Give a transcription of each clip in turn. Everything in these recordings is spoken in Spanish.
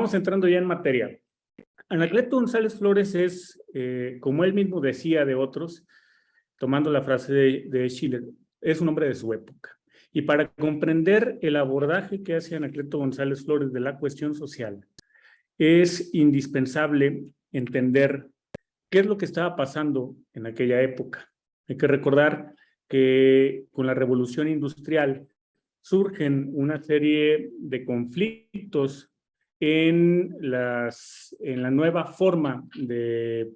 vamos entrando ya en materia. Anacleto González Flores es, como él mismo decía de otros, tomando la frase de Schiller, es un hombre de su época. Y para comprender el abordaje que hace Anacleto González Flores de la cuestión social, es indispensable entender qué es lo que estaba pasando en aquella época. Hay que recordar que con la revolución industrial surgen una serie de conflictos en la nueva forma de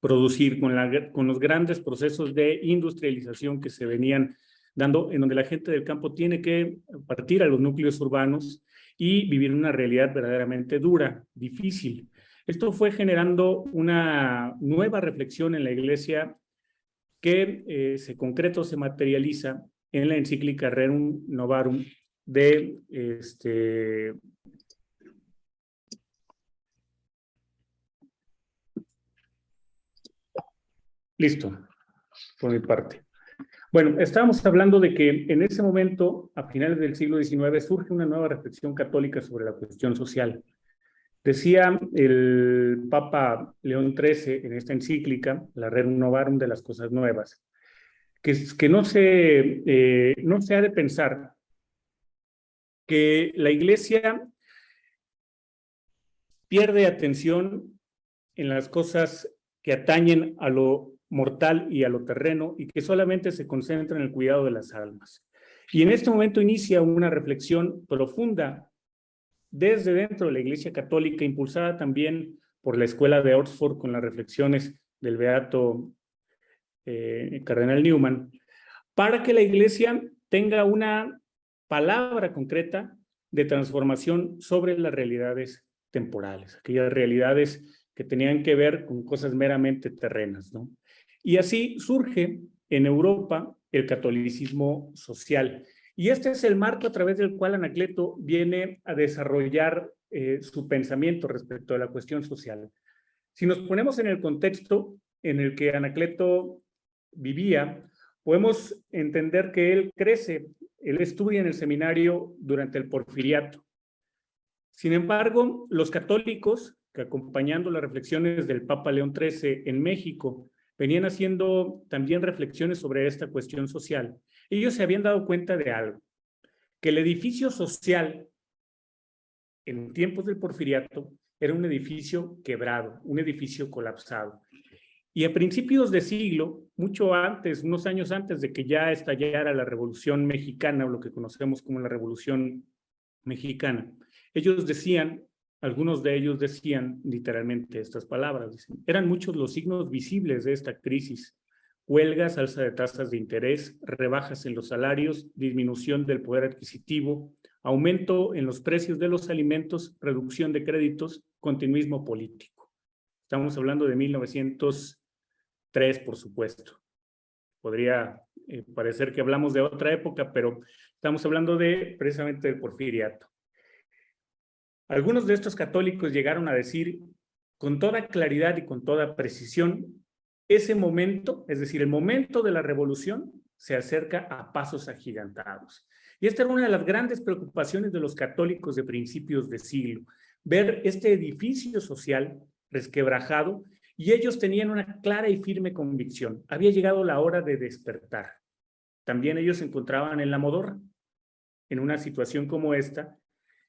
producir, con los grandes procesos de industrialización que se venían dando, en donde la gente del campo tiene que partir a los núcleos urbanos y vivir una realidad verdaderamente dura, difícil. Esto fue generando una nueva reflexión en la Iglesia que se concreta, se materializa en la encíclica Rerum Novarum de Listo, por mi parte. Bueno, estábamos hablando de que en ese momento, a finales del siglo XIX, surge una nueva reflexión católica sobre la cuestión social. Decía el Papa León XIII en esta encíclica, la Rerum Novarum de las cosas nuevas, que no se ha de pensar que la Iglesia pierde atención en las cosas que atañen a lo mortal y a lo terreno y que solamente se concentra en el cuidado de las almas. Y en este momento inicia una reflexión profunda desde dentro de la Iglesia Católica, impulsada también por la Escuela de Oxford con las reflexiones del beato Cardenal Newman, para que la Iglesia tenga una palabra concreta de transformación sobre las realidades temporales, aquellas realidades que tenían que ver con cosas meramente terrenas, ¿no? Y así surge en Europa el catolicismo social. Y este es el marco a través del cual Anacleto viene a desarrollar su pensamiento respecto a la cuestión social. Si nos ponemos en el contexto en el que Anacleto vivía, podemos entender que él crece, él estudia en el seminario durante el Porfiriato. Sin embargo, los católicos, que acompañando las reflexiones del Papa León XIII en México, venían haciendo también reflexiones sobre esta cuestión social. Ellos se habían dado cuenta de algo, que el edificio social en tiempos del Porfiriato era un edificio quebrado, un edificio colapsado. Y a principios de siglo, mucho antes, unos años antes de que ya estallara la Revolución Mexicana, o lo que conocemos como la Revolución Mexicana, ellos decían, algunos de ellos decían literalmente estas palabras, dicen, eran muchos los signos visibles de esta crisis: huelgas, alza de tasas de interés, rebajas en los salarios, disminución del poder adquisitivo, aumento en los precios de los alimentos, reducción de créditos, continuismo político. Estamos hablando de 1903, por supuesto. Podría parecer que hablamos de otra época, pero estamos hablando precisamente del Porfiriato. Algunos de estos católicos llegaron a decir con toda claridad y con toda precisión, ese momento, es decir, el momento de la revolución, se acerca a pasos agigantados. Y esta era una de las grandes preocupaciones de los católicos de principios de siglo, ver este edificio social resquebrajado, y ellos tenían una clara y firme convicción: había llegado la hora de despertar. También ellos se encontraban en la modorra. En una situación como esta,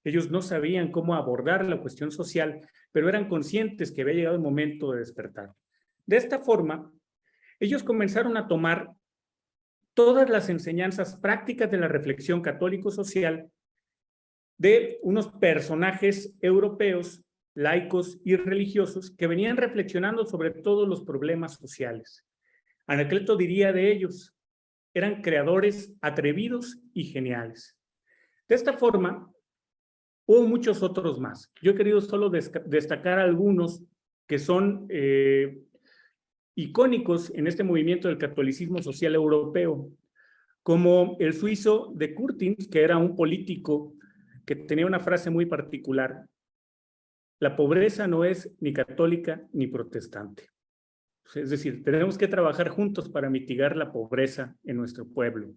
ellos no sabían cómo abordar la cuestión social, pero eran conscientes que había llegado el momento de despertar. De esta forma, ellos comenzaron a tomar todas las enseñanzas prácticas de la reflexión católico-social de unos personajes europeos, laicos y religiosos, que venían reflexionando sobre todos los problemas sociales. Anacleto diría de ellos, eran creadores atrevidos y geniales. De esta forma, hubo muchos otros más. Yo he querido solo destacar algunos que son icónicos en este movimiento del catolicismo social europeo, como el suizo de Curtins, que era un político que tenía una frase muy particular: la pobreza no es ni católica ni protestante. Es decir, tenemos que trabajar juntos para mitigar la pobreza en nuestro pueblo.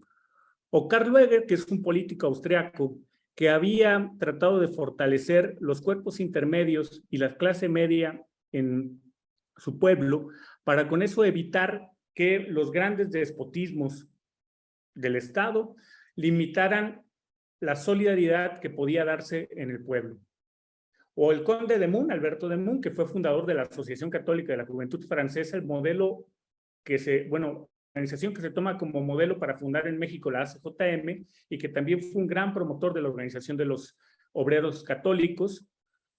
O Karl Lueger, que es un político austriaco que había tratado de fortalecer los cuerpos intermedios y la clase media en su pueblo, para con eso evitar que los grandes despotismos del Estado limitaran la solidaridad que podía darse en el pueblo. O el conde de Mun, Alberto de Mun, que fue fundador de la Asociación Católica de la Juventud Francesa, el modelo organización que se toma como modelo para fundar en México la ACJM, y que también fue un gran promotor de la organización de los obreros católicos,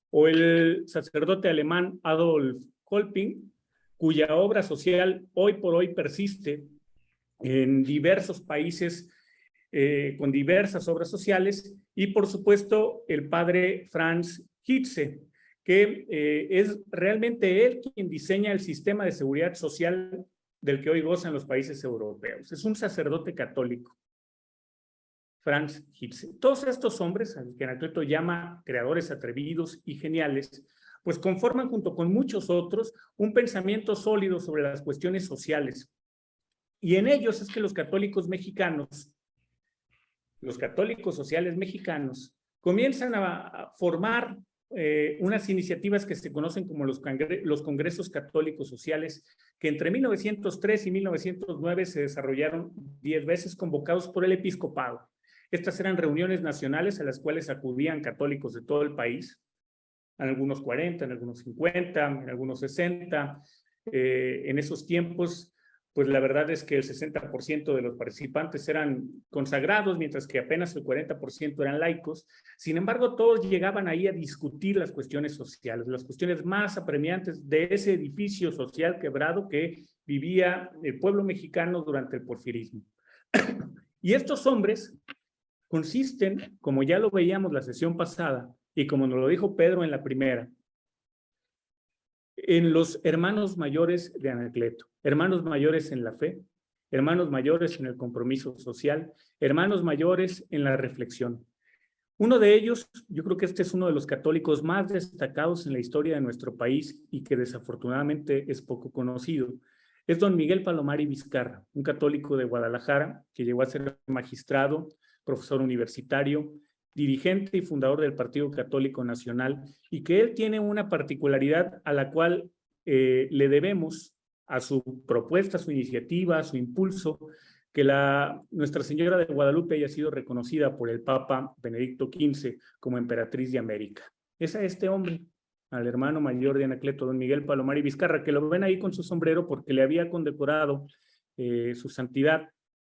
o el sacerdote alemán Adolf Kolping, cuya obra social hoy por hoy persiste en diversos países con diversas obras sociales, y por supuesto el padre Franz Hitze, que es realmente él quien diseña el sistema de seguridad social del que hoy gozan los países europeos. Es un sacerdote católico, Franz Hitze. Todos estos hombres, a los que Anacleto llama creadores atrevidos y geniales, pues conforman junto con muchos otros un pensamiento sólido sobre las cuestiones sociales. Y en ellos es que los católicos mexicanos, los católicos sociales mexicanos, comienzan a formar unas iniciativas que se conocen como los congresos católicos sociales, que entre 1903 y 1909 se desarrollaron 10 veces, convocados por el episcopado. Estas eran reuniones nacionales a las cuales acudían católicos de todo el país, en algunos 40, en algunos 50, en algunos 60. En esos tiempos, pues la verdad es que el 60% de los participantes eran consagrados, mientras que apenas el 40% eran laicos. Sin embargo, todos llegaban ahí a discutir las cuestiones sociales, las cuestiones más apremiantes de ese edificio social quebrado que vivía el pueblo mexicano durante el porfirismo. Y estos hombres consisten, como ya lo veíamos la sesión pasada, y como nos lo dijo Pedro en la primera, en los hermanos mayores de Anacleto, hermanos mayores en la fe, hermanos mayores en el compromiso social, hermanos mayores en la reflexión. Uno de ellos, yo creo que este es uno de los católicos más destacados en la historia de nuestro país y que desafortunadamente es poco conocido, es don Miguel Palomari Vizcarra, un católico de Guadalajara que llegó a ser magistrado, profesor universitario, dirigente y fundador del Partido Católico Nacional, y que él tiene una particularidad a la cual le debemos a su propuesta, a su iniciativa, a su impulso, que Nuestra Señora de Guadalupe haya sido reconocida por el Papa Benedicto XV como emperatriz de América. Es a este hombre, al hermano mayor de Anacleto, don Miguel Palomari Vizcarra, que lo ven ahí con su sombrero porque le había condecorado su santidad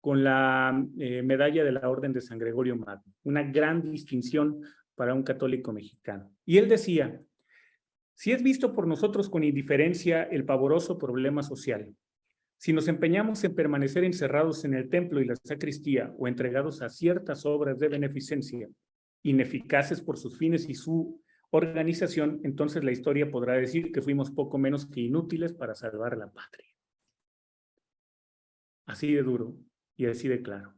con la medalla de la Orden de San Gregorio Magno, una gran distinción para un católico mexicano. Y él decía: si es visto por nosotros con indiferencia el pavoroso problema social, si nos empeñamos en permanecer encerrados en el templo y la sacristía o entregados a ciertas obras de beneficencia, ineficaces por sus fines y su organización, entonces la historia podrá decir que fuimos poco menos que inútiles para salvar la patria. Así de duro y así de claro.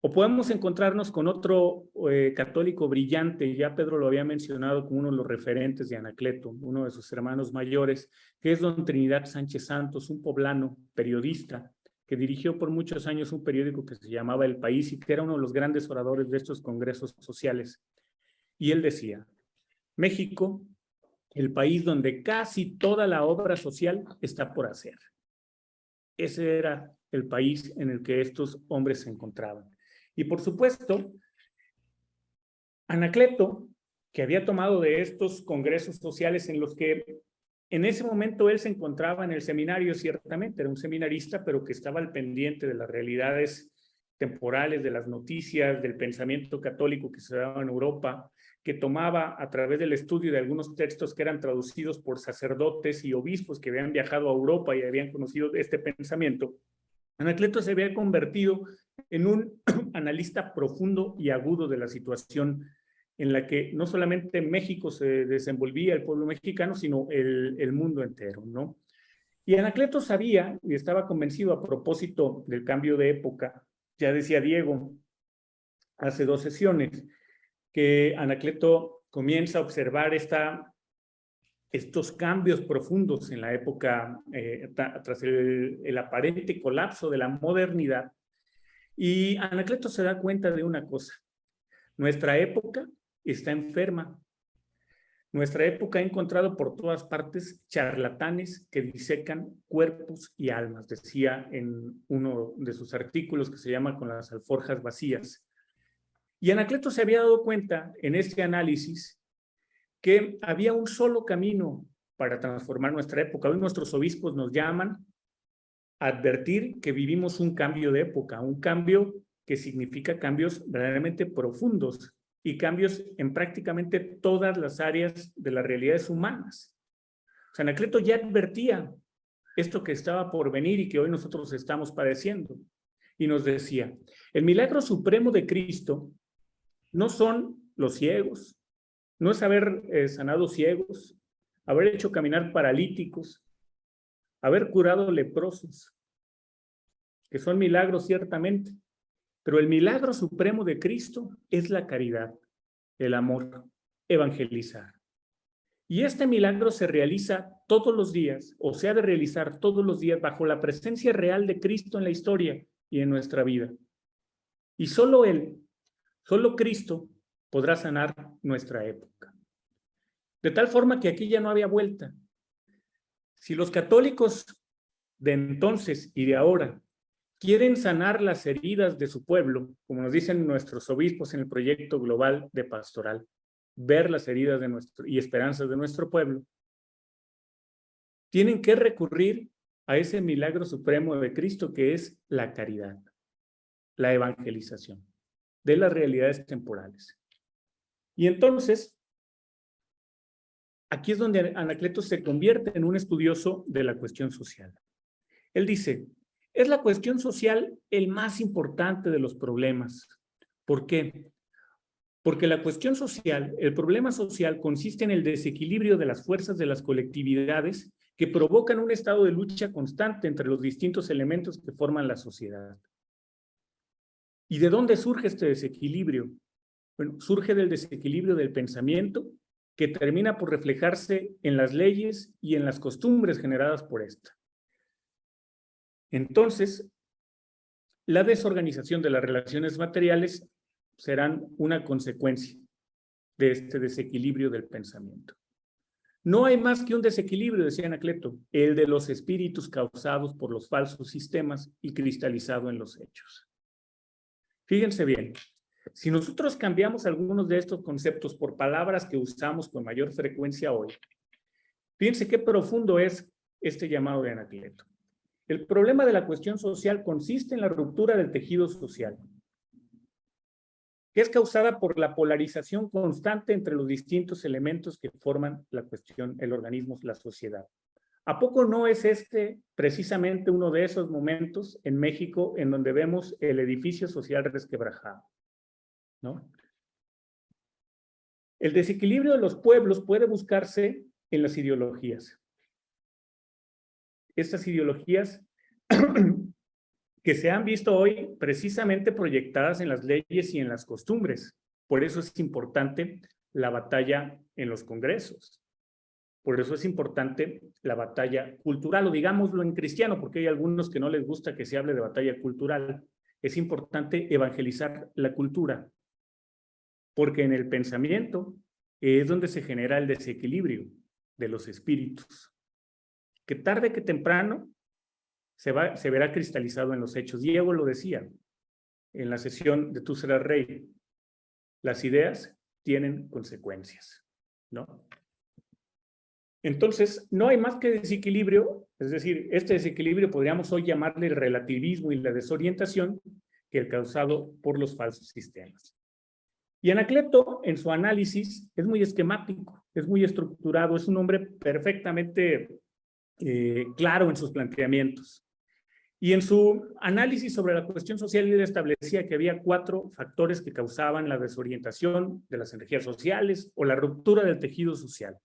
O podemos encontrarnos con otro católico brillante, ya Pedro lo había mencionado como uno de los referentes de Anacleto, uno de sus hermanos mayores, que es don Trinidad Sánchez Santos, un poblano periodista que dirigió por muchos años un periódico que se llamaba El País y que era uno de los grandes oradores de estos congresos sociales. Y él decía: México, el país donde casi toda la obra social está por hacer. Ese era el país en el que estos hombres se encontraban. Y por supuesto, Anacleto, que había tomado de estos congresos sociales en los que en ese momento él se encontraba en el seminario, ciertamente, era un seminarista, pero que estaba al pendiente de las realidades temporales, de las noticias, del pensamiento católico que se daba en Europa, que tomaba a través del estudio de algunos textos que eran traducidos por sacerdotes y obispos que habían viajado a Europa y habían conocido este pensamiento. Anacleto se había convertido en un analista profundo y agudo de la situación en la que no solamente México se desenvolvía, el pueblo mexicano, sino el mundo entero, ¿no? Y Anacleto sabía y estaba convencido, a propósito del cambio de época, ya decía Diego hace 2 sesiones, que Anacleto comienza a observar estos cambios profundos en la época, tras el aparente colapso de la modernidad. Y Anacleto se da cuenta de una cosa: Nuestra época está enferma. Nuestra época ha encontrado por todas partes charlatanes que disecan cuerpos y almas, decía en uno de sus artículos que se llama Con las alforjas vacías. Y Anacleto se había dado cuenta en este análisis que había un solo camino para transformar nuestra época. Hoy nuestros obispos nos llaman a advertir que vivimos un cambio de época, un cambio que significa cambios verdaderamente profundos y cambios en prácticamente todas las áreas de las realidades humanas. O sea, Anacleto ya advertía esto que estaba por venir y que hoy nosotros estamos padeciendo. Y nos decía, el milagro supremo de Cristo no son los ciegos, no es haber sanado ciegos, haber hecho caminar paralíticos, haber curado leprosos, que son milagros ciertamente, pero el milagro supremo de Cristo es la caridad, el amor, evangelizar. Y este milagro se realiza todos los días, o se ha de realizar todos los días bajo la presencia real de Cristo en la historia y en nuestra vida. Y solo Él, solo Cristo podrá sanar nuestra época. De tal forma que aquí ya no había vuelta. Si los católicos de entonces y de ahora quieren sanar las heridas de su pueblo, como nos dicen nuestros obispos en el proyecto global de pastoral, ver las heridas de y esperanzas de nuestro pueblo, tienen que recurrir a ese milagro supremo de Cristo que es la caridad, la evangelización de las realidades temporales. Y entonces, aquí es donde Anacleto se convierte en un estudioso de la cuestión social. Él dice, es la cuestión social el más importante de los problemas. ¿Por qué? Porque la cuestión social, el problema social consiste en el desequilibrio de las fuerzas de las colectividades que provocan un estado de lucha constante entre los distintos elementos que forman la sociedad. ¿Y de dónde surge este desequilibrio? Bueno, surge del desequilibrio del pensamiento que termina por reflejarse en las leyes y en las costumbres generadas por esta. Entonces, la desorganización de las relaciones materiales serán una consecuencia de este desequilibrio del pensamiento. No hay más que un desequilibrio, decía Anacleto, el de los espíritus causados por los falsos sistemas y cristalizado en los hechos. Fíjense bien, si nosotros cambiamos algunos de estos conceptos por palabras que usamos con mayor frecuencia hoy, fíjense qué profundo es este llamado de Anacleto. El problema de la cuestión social consiste en la ruptura del tejido social, que es causada por la polarización constante entre los distintos elementos que forman la cuestión, el organismo, la sociedad. ¿A poco no es este precisamente uno de esos momentos en México en donde vemos el edificio social resquebrajado? ¿No? El desequilibrio de los pueblos puede buscarse en las ideologías. Estas ideologías que se han visto hoy precisamente proyectadas en las leyes y en las costumbres. Por eso es importante la batalla en los congresos. Por eso es importante la batalla cultural, o digámoslo en cristiano, porque hay algunos que no les gusta que se hable de batalla cultural. Es importante evangelizar la cultura, porque en el pensamiento es donde se genera el desequilibrio de los espíritus, que tarde que temprano se verá cristalizado en los hechos. Diego lo decía en la sesión de Tú serás rey, las ideas tienen consecuencias, ¿no? Entonces, no hay más que desequilibrio, es decir, este desequilibrio podríamos hoy llamarle el relativismo y la desorientación, que el causado por los falsos sistemas. Y Anacleto, en su análisis, es muy esquemático, es muy estructurado, es un hombre perfectamente claro en sus planteamientos. Y en su análisis sobre la cuestión social, él establecía que había 4 factores que causaban la desorientación de las energías sociales o la ruptura del tejido social.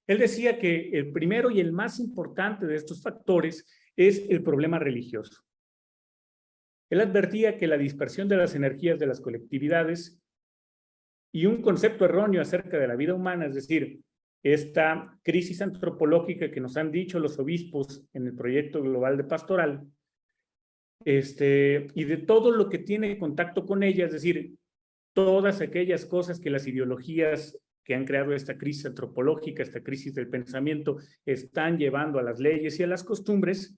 Él decía que el primero y el más importante de estos factores es el problema religioso. Él advertía que la dispersión de las energías de las colectividades y un concepto erróneo acerca de la vida humana, es decir, esta crisis antropológica que nos han dicho los obispos en el proyecto global de pastoral, y de todo lo que tiene contacto con ella, es decir, todas aquellas cosas que las ideologías que han creado esta crisis antropológica, esta crisis del pensamiento, están llevando a las leyes y a las costumbres,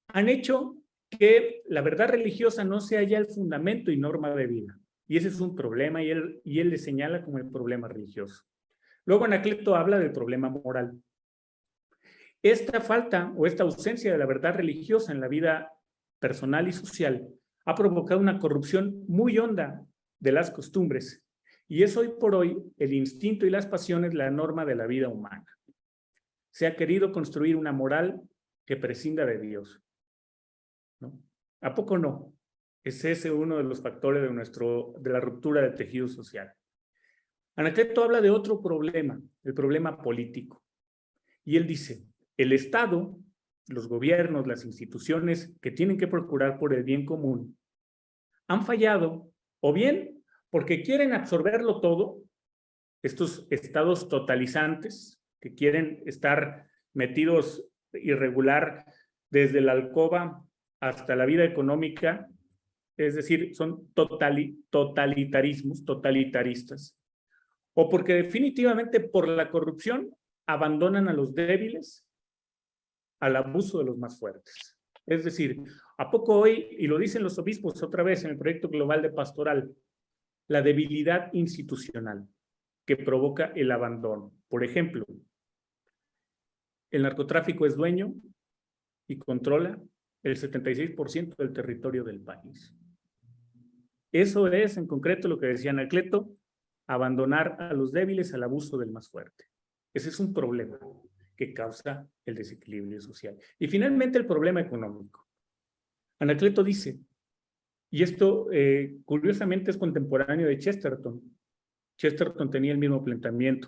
han hecho que la verdad religiosa no sea ya el fundamento y norma de vida. Y ese es un problema, y él le señala como el problema religioso. Luego Anacleto habla del problema moral. Esta falta o esta ausencia de la verdad religiosa en la vida personal y social ha provocado una corrupción muy honda de las costumbres, y es hoy por hoy el instinto y las pasiones la norma de la vida humana. Se ha querido construir una moral que prescinda de Dios, ¿no? ¿A poco no? Es ese uno de los factores de la ruptura del tejido social. Anacleto habla de otro problema, el problema político. Y él dice, el Estado, los gobiernos, las instituciones que tienen que procurar por el bien común, han fallado, o bien porque quieren absorberlo todo, estos estados totalizantes que quieren estar metidos irregular desde la alcoba hasta la vida económica, es decir, son totalitaristas, o porque definitivamente por la corrupción abandonan a los débiles al abuso de los más fuertes. Es decir, ¿a poco hoy, y lo dicen los obispos otra vez en el proyecto global de pastoral, la debilidad institucional que provoca el abandono? Por ejemplo, el narcotráfico es dueño y controla el 76% del territorio del país. Eso es, en concreto, lo que decía Anacleto, abandonar a los débiles al abuso del más fuerte. Ese es un problema que causa el desequilibrio social. Y finalmente el problema económico. Anacleto dice, y esto curiosamente es contemporáneo de Chesterton. Chesterton tenía el mismo planteamiento.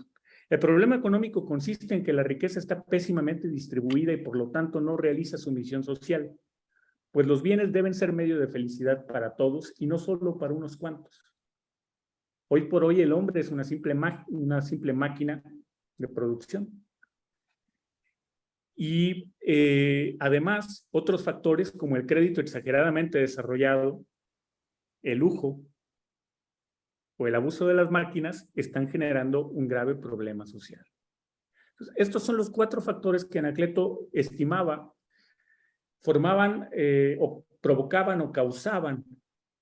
El problema económico consiste en que la riqueza está pésimamente distribuida y por lo tanto no realiza su misión social, pues los bienes deben ser medio de felicidad para todos y no solo para unos cuantos. Hoy por hoy el hombre es una simple máquina de producción. Y además, otros factores como el crédito exageradamente desarrollado, el lujo o el abuso de las máquinas están generando un grave problema social. Entonces, estos son los 4 factores que Anacleto estimaba formaban o provocaban o causaban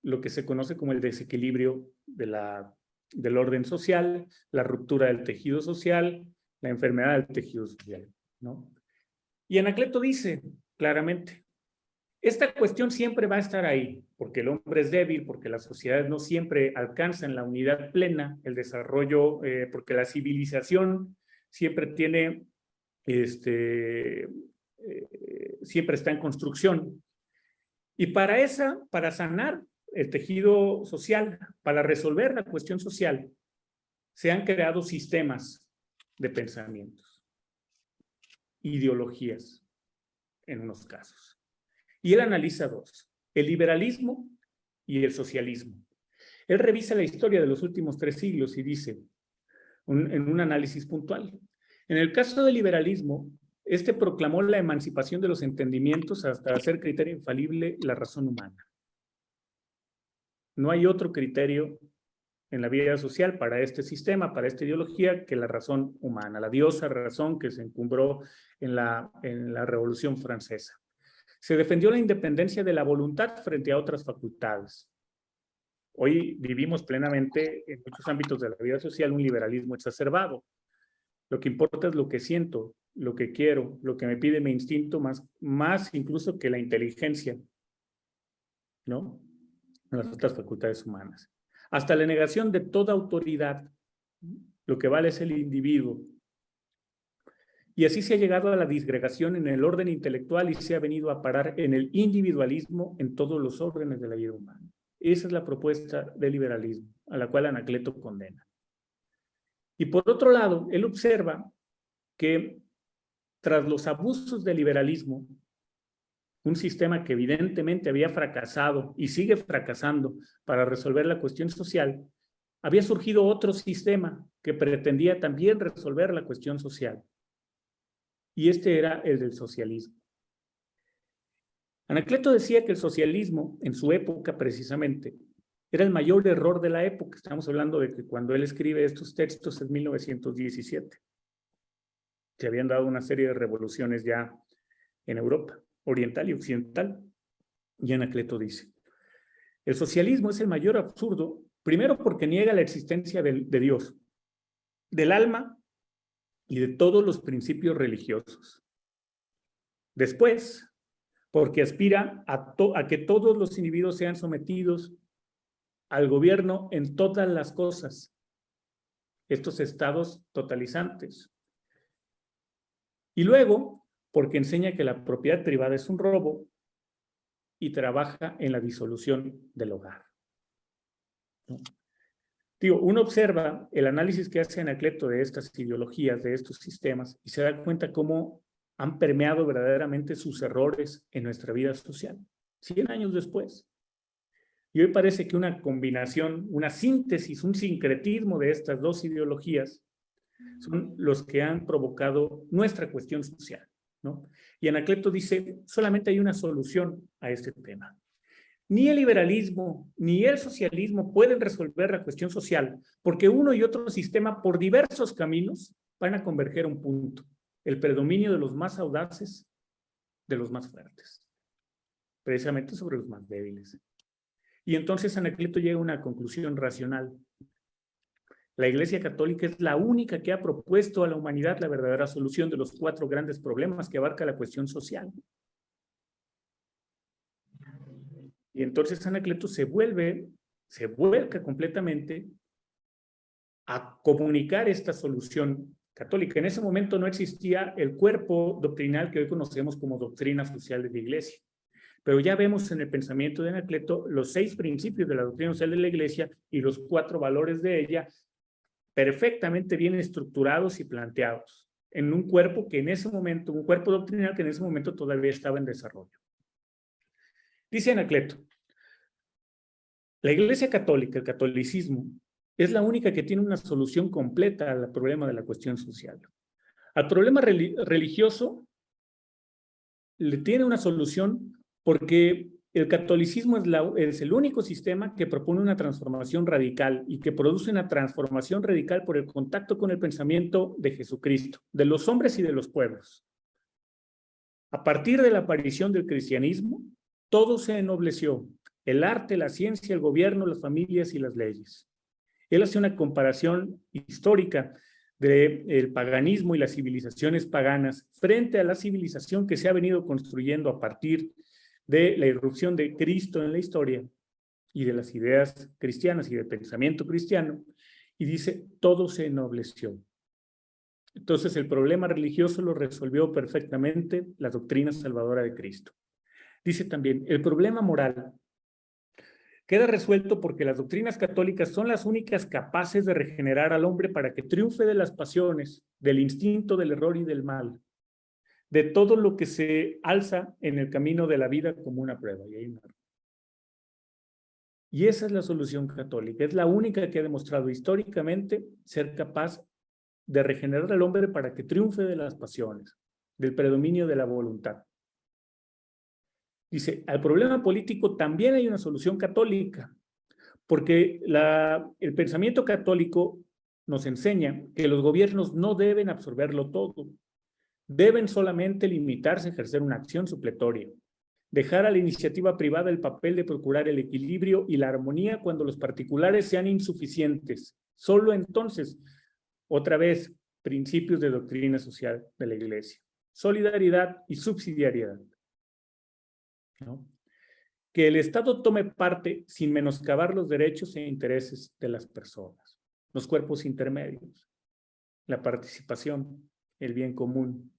lo que se conoce como el desequilibrio del orden social, la ruptura del tejido social, la enfermedad del tejido social, ¿no? Y Anacleto dice claramente, esta cuestión siempre va a estar ahí, porque el hombre es débil, porque las sociedades no siempre alcanzan la unidad plena, el desarrollo, porque la civilización siempre tiene, siempre está en construcción. Y para sanar el tejido social, para resolver la cuestión social, se han creado sistemas de pensamientos, ideologías, en unos casos. Y él analiza 2, el liberalismo y el socialismo. Él revisa la historia de los últimos 3 siglos y dice, en un análisis puntual, en el caso del liberalismo, este proclamó la emancipación de los entendimientos hasta hacer criterio infalible la razón humana. No hay otro criterio en la vida social para este sistema, para esta ideología, que la razón humana, la diosa razón que se encumbró en la Revolución Francesa. Se defendió la independencia de la voluntad frente a otras facultades. Hoy vivimos plenamente en muchos ámbitos de la vida social un liberalismo exacerbado. Lo que importa es lo que siento, lo que quiero, lo que me pide mi instinto, más incluso que la inteligencia, ¿no? Las otras facultades humanas. Hasta la negación de toda autoridad, lo que vale es el individuo. Y así se ha llegado a la disgregación en el orden intelectual y se ha venido a parar en el individualismo en todos los órdenes de la vida humana. Esa es la propuesta del liberalismo, a la cual Anacleto condena. Y por otro lado, él observa que tras los abusos del liberalismo, un sistema que evidentemente había fracasado y sigue fracasando para resolver la cuestión social, había surgido otro sistema que pretendía también resolver la cuestión social. Y este era el del socialismo. Anacleto decía que el socialismo, en su época precisamente, Era el mayor error de la época. Estamos hablando de que cuando él escribe estos textos en 1917. Se habían dado una serie de revoluciones ya en Europa, oriental y occidental. Y Anacleto dice, el socialismo es el mayor absurdo, primero porque niega la existencia de Dios, del alma y de todos los principios religiosos. Después, porque aspira a que todos los individuos sean sometidos al gobierno en todas las cosas, estos estados totalizantes. Y luego, porque enseña que la propiedad privada es un robo y trabaja en la disolución del hogar. Digo, uno observa el análisis que hace Anacleto de estas ideologías, de estos sistemas, y se da cuenta cómo han permeado verdaderamente sus errores en nuestra vida social, 100 años después. Y hoy parece que una combinación, una síntesis, un sincretismo de estas dos ideologías son los que han provocado nuestra cuestión social, ¿no? Y Anacleto dice, solamente hay una solución a este tema. Ni el liberalismo ni el socialismo pueden resolver la cuestión social, porque uno y otro sistema, por diversos caminos, van a converger a un punto: el predominio de los más audaces, de los más fuertes, precisamente sobre los más débiles. Y entonces Anacleto llega a una conclusión racional. La Iglesia Católica es la única que ha propuesto a la humanidad la verdadera solución de los 4 grandes problemas que abarca la cuestión social. Y entonces Anacleto se vuelca completamente a comunicar esta solución católica. En ese momento no existía el cuerpo doctrinal que hoy conocemos como doctrina social de la Iglesia. Pero ya vemos en el pensamiento de Anacleto los 6 principios de la doctrina social de la Iglesia y los 4 valores de ella perfectamente bien estructurados y planteados en un cuerpo que en ese momento, un cuerpo doctrinal que en ese momento todavía estaba en desarrollo. Dice Anacleto, la Iglesia Católica, el catolicismo, es la única que tiene una solución completa al problema de la cuestión social. Al problema religioso le tiene una solución porque el catolicismo es el único sistema que propone una transformación radical y que produce una transformación radical por el contacto con el pensamiento de Jesucristo, de los hombres y de los pueblos. A partir de la aparición del cristianismo, todo se ennobleció: el arte, la ciencia, el gobierno, las familias y las leyes. Él hace una comparación histórica del paganismo y las civilizaciones paganas frente a la civilización que se ha venido construyendo a partir de la irrupción de Cristo en la historia y de las ideas cristianas y del pensamiento cristiano, y dice, todo se ennobleció. Entonces el problema religioso lo resolvió perfectamente la doctrina salvadora de Cristo. Dice también, el problema moral queda resuelto porque las doctrinas católicas son las únicas capaces de regenerar al hombre para que triunfe de las pasiones, del instinto, del error y del mal, de todo lo que se alza en el camino de la vida como una prueba. Y esa es la solución católica. Es la única que ha demostrado históricamente ser capaz de regenerar al hombre para que triunfe de las pasiones, del predominio de la voluntad. Dice, al problema político también hay una solución católica, porque el pensamiento católico nos enseña que los gobiernos no deben absorberlo todo, deben solamente limitarse a ejercer una acción supletoria, dejar a la iniciativa privada el papel de procurar el equilibrio y la armonía cuando los particulares sean insuficientes. Solo entonces, otra vez, principios de doctrina social de la Iglesia: solidaridad y subsidiariedad, ¿no? Que el Estado tome parte sin menoscabar los derechos e intereses de las personas, los cuerpos intermedios, la participación, el bien común.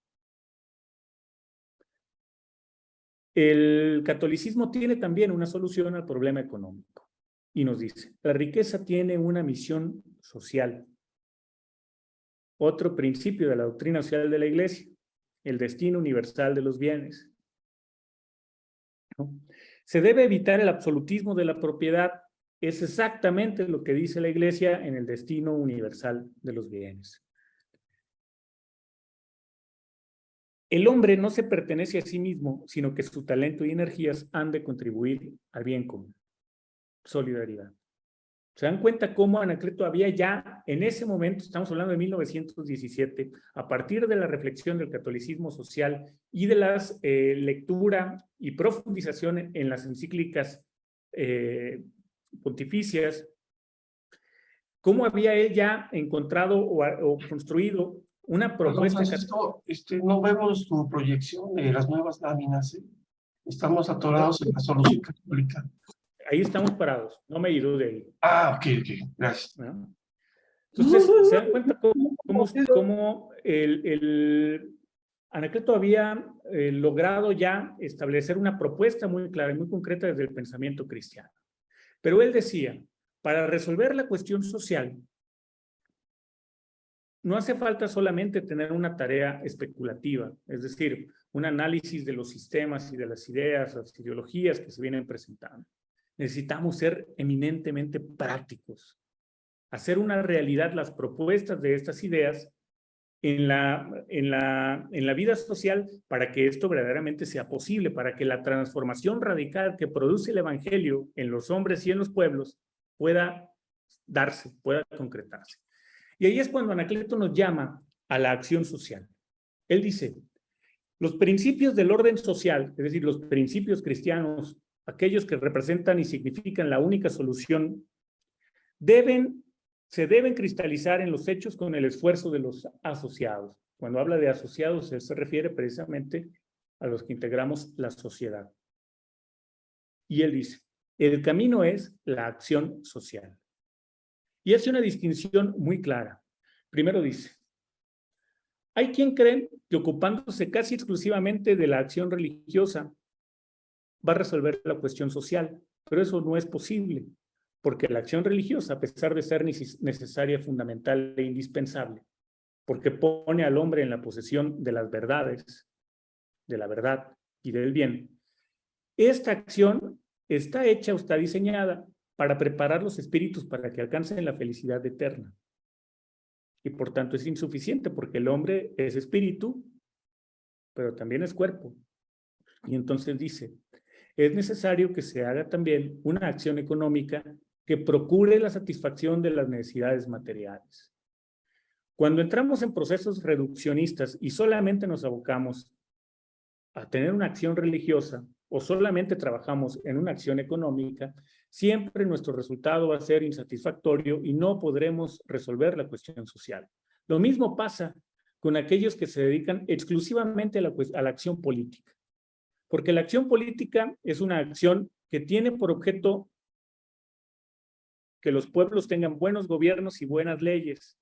El catolicismo tiene también una solución al problema económico y nos dice, la riqueza tiene una misión social. Otro principio de la doctrina social de la Iglesia, el destino universal de los bienes, ¿no? Se debe evitar el absolutismo de la propiedad. Es exactamente lo que dice la Iglesia en el destino universal de los bienes. El hombre no se pertenece a sí mismo, sino que su talento y energías han de contribuir al bien común. Solidaridad. ¿Se dan cuenta cómo Anacleto había ya en ese momento, estamos hablando de 1917, a partir de la reflexión del catolicismo social y de la lectura y profundización en las encíclicas pontificias, cómo había él ya encontrado o construido una Perdón, propuesta? Francisco, no vemos tu proyección de las nuevas láminas, ¿eh? Estamos atorados en la solución católica. Ahí estamos parados, no me he ido de ahí. Ah, ok, gracias. ¿No? Entonces, ¿se dan cuenta cómo Anacleto había logrado ya establecer una propuesta muy clara y muy concreta desde el pensamiento cristiano? Pero él decía, para resolver la cuestión social, no hace falta solamente tener una tarea especulativa, es decir, un análisis de los sistemas y de las ideas, las ideologías que se vienen presentando. Necesitamos ser eminentemente prácticos, hacer una realidad las propuestas de estas ideas en la vida social para que esto verdaderamente sea posible, para que la transformación radical que produce el Evangelio en los hombres y en los pueblos pueda darse, pueda concretarse. Y ahí es cuando Anacleto nos llama a la acción social. Él dice, los principios del orden social, es decir, los principios cristianos, aquellos que representan y significan la única solución, se deben cristalizar en los hechos con el esfuerzo de los asociados. Cuando habla de asociados, él se refiere precisamente a los que integramos la sociedad. Y él dice, el camino es la acción social. Y hace una distinción muy clara. Primero dice, hay quien cree que ocupándose casi exclusivamente de la acción religiosa va a resolver la cuestión social, pero eso no es posible, porque la acción religiosa, a pesar de ser necesaria, fundamental e indispensable, porque pone al hombre en la posesión de las verdades, de la verdad y del bien, esta acción está hecha o está diseñada para preparar los espíritus para que alcancen la felicidad eterna. Y por tanto es insuficiente porque el hombre es espíritu, pero también es cuerpo. Y entonces dice, es necesario que se haga también una acción económica que procure la satisfacción de las necesidades materiales. Cuando entramos en procesos reduccionistas y solamente nos abocamos a tener una acción religiosa o solamente trabajamos en una acción económica, siempre nuestro resultado va a ser insatisfactorio y no podremos resolver la cuestión social. Lo mismo pasa con aquellos que se dedican exclusivamente a la acción política, porque la acción política es una acción que tiene por objeto que los pueblos tengan buenos gobiernos y buenas leyes,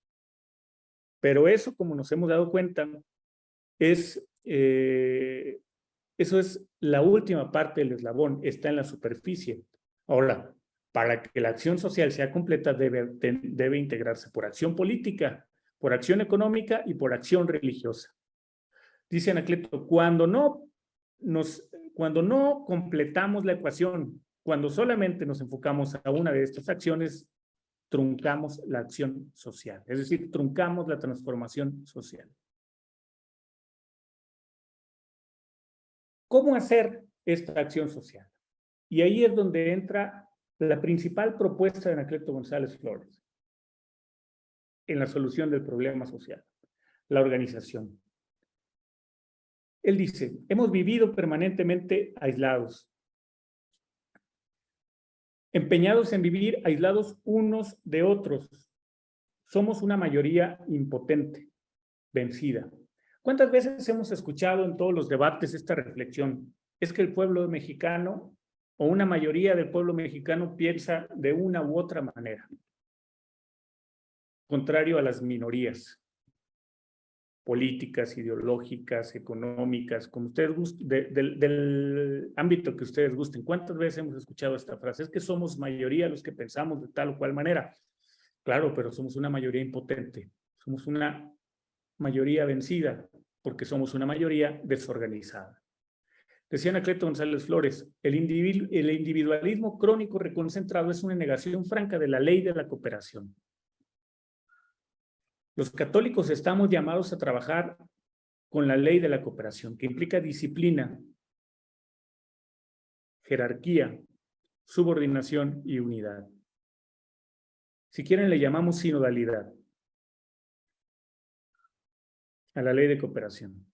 pero eso, como nos hemos dado cuenta, eso es la última parte del eslabón, está en la superficie. Ahora, para que la acción social sea completa, debe integrarse por acción política, por acción económica y por acción religiosa. Dice Anacleto, cuando no completamos la ecuación, cuando solamente nos enfocamos a una de estas acciones, truncamos la acción social, es decir, truncamos la transformación social. ¿Cómo hacer esta acción social? Y ahí es donde entra la principal propuesta de Anacleto González Flores en la solución del problema social, la organización. Él dice, hemos vivido permanentemente aislados, empeñados en vivir aislados unos de otros. Somos una mayoría impotente, vencida. ¿Cuántas veces hemos escuchado en todos los debates esta reflexión? Es que el pueblo mexicano o una mayoría del pueblo mexicano piensa de una u otra manera, contrario a las minorías políticas, ideológicas, económicas, como ustedes gusten, del ámbito que ustedes gusten. ¿Cuántas veces hemos escuchado esta frase? Es que somos mayoría los que pensamos de tal o cual manera. Claro, pero somos una mayoría impotente, somos una mayoría vencida, porque somos una mayoría desorganizada. Decía Anacleto González Flores, el individualismo crónico reconcentrado es una negación franca de la ley de la cooperación. Los católicos estamos llamados a trabajar con la ley de la cooperación, que implica disciplina, jerarquía, subordinación y unidad. Si quieren, le llamamos sinodalidad a la ley de cooperación,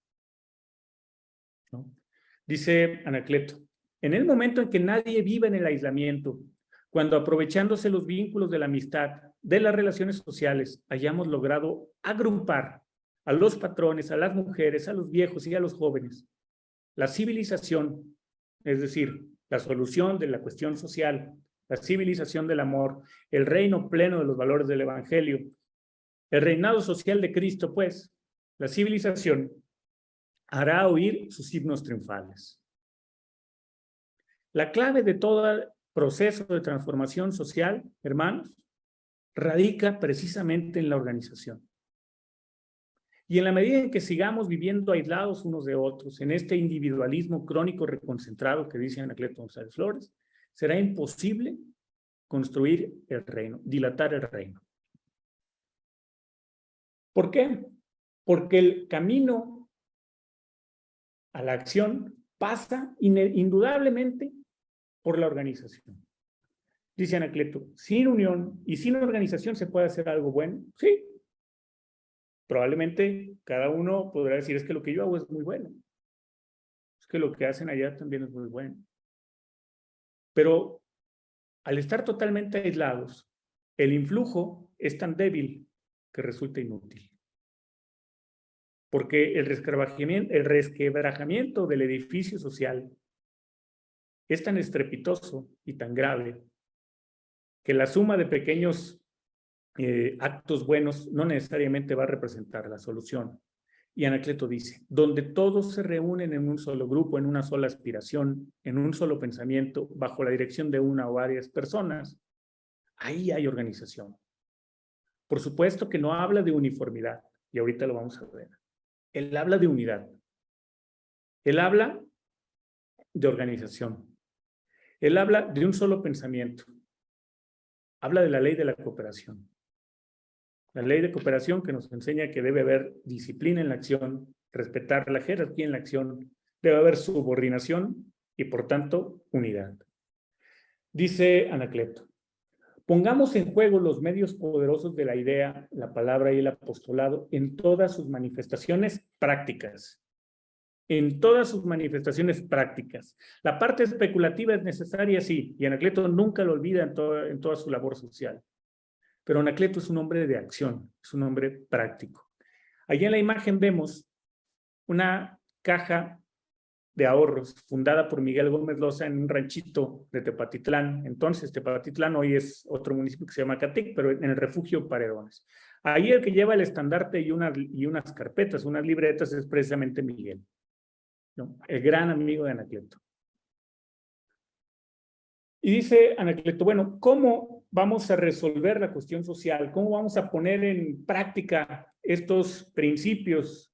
¿no? Dice Anacleto, en el momento en que nadie viva en el aislamiento, cuando aprovechándose los vínculos de la amistad, de las relaciones sociales, hayamos logrado agrupar a los patrones, a las mujeres, a los viejos y a los jóvenes, la civilización, es decir, la solución de la cuestión social, la civilización del amor, el reino pleno de los valores del evangelio, el reinado social de Cristo, pues, la civilización hará oír sus himnos triunfales. La clave de todo proceso de transformación social, hermanos, radica precisamente en la organización. Y en la medida en que sigamos viviendo aislados unos de otros, en este individualismo crónico reconcentrado que dice Anacleto González Flores, será imposible construir el reino, dilatar el reino. ¿Por qué? Porque el camino a la acción pasa indudablemente por la organización. Dice Anacleto, sin unión y sin organización se puede hacer algo bueno. Sí, probablemente cada uno podrá decir, es que lo que yo hago es muy bueno. Es que lo que hacen allá también es muy bueno. Pero al estar totalmente aislados, el influjo es tan débil que resulta inútil. Porque el resquebrajamiento del edificio social es tan estrepitoso y tan grave que la suma de pequeños actos buenos no necesariamente va a representar la solución. Y Anacleto dice, donde todos se reúnen en un solo grupo, en una sola aspiración, en un solo pensamiento, bajo la dirección de una o varias personas, ahí hay organización. Por supuesto que no habla de uniformidad, y ahorita lo vamos a ver. Él habla de unidad. Él habla de organización. Él habla de un solo pensamiento. Habla de la ley de la cooperación. La ley de cooperación que nos enseña que debe haber disciplina en la acción, respetar la jerarquía en la acción, debe haber subordinación y, por tanto, unidad. Dice Anacleto, pongamos en juego los medios poderosos de la idea, la palabra y el apostolado en todas sus manifestaciones prácticas. En todas sus manifestaciones prácticas. La parte especulativa es necesaria, sí, y Anacleto nunca lo olvida en toda su labor social. Pero Anacleto es un hombre de acción, es un hombre práctico. Allí en la imagen vemos una caja de ahorros fundada por Miguel Gómez Loza en un ranchito de Tepatitlán. Entonces, Tepatitlán hoy es otro municipio que se llama Catic, pero en el refugio Paredones. Ahí el que lleva el estandarte y unas carpetas, unas libretas, es precisamente Miguel, ¿no? El gran amigo de Anacleto. Y dice Anacleto, bueno, ¿cómo vamos a resolver la cuestión social? ¿Cómo vamos a poner en práctica estos principios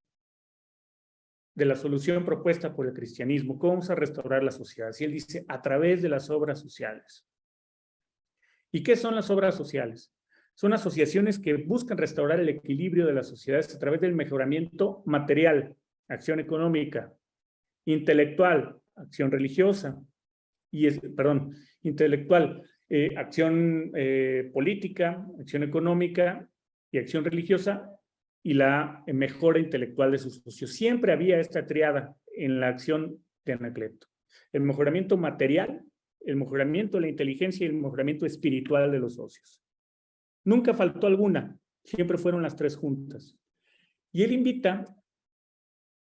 de la solución propuesta por el cristianismo? ¿Cómo vamos a restaurar la sociedad? Y él dice, a través de las obras sociales. ¿Y qué son las obras sociales? Son asociaciones que buscan restaurar el equilibrio de las sociedades a través del mejoramiento material, acción económica, intelectual, acción religiosa, intelectual, acción política, acción económica y acción religiosa, y la mejora intelectual de sus socios. Siempre había esta triada en la acción de Anacleto. El mejoramiento material, el mejoramiento de la inteligencia y el mejoramiento espiritual de los socios. Nunca faltó alguna, siempre fueron las tres juntas. Y él invita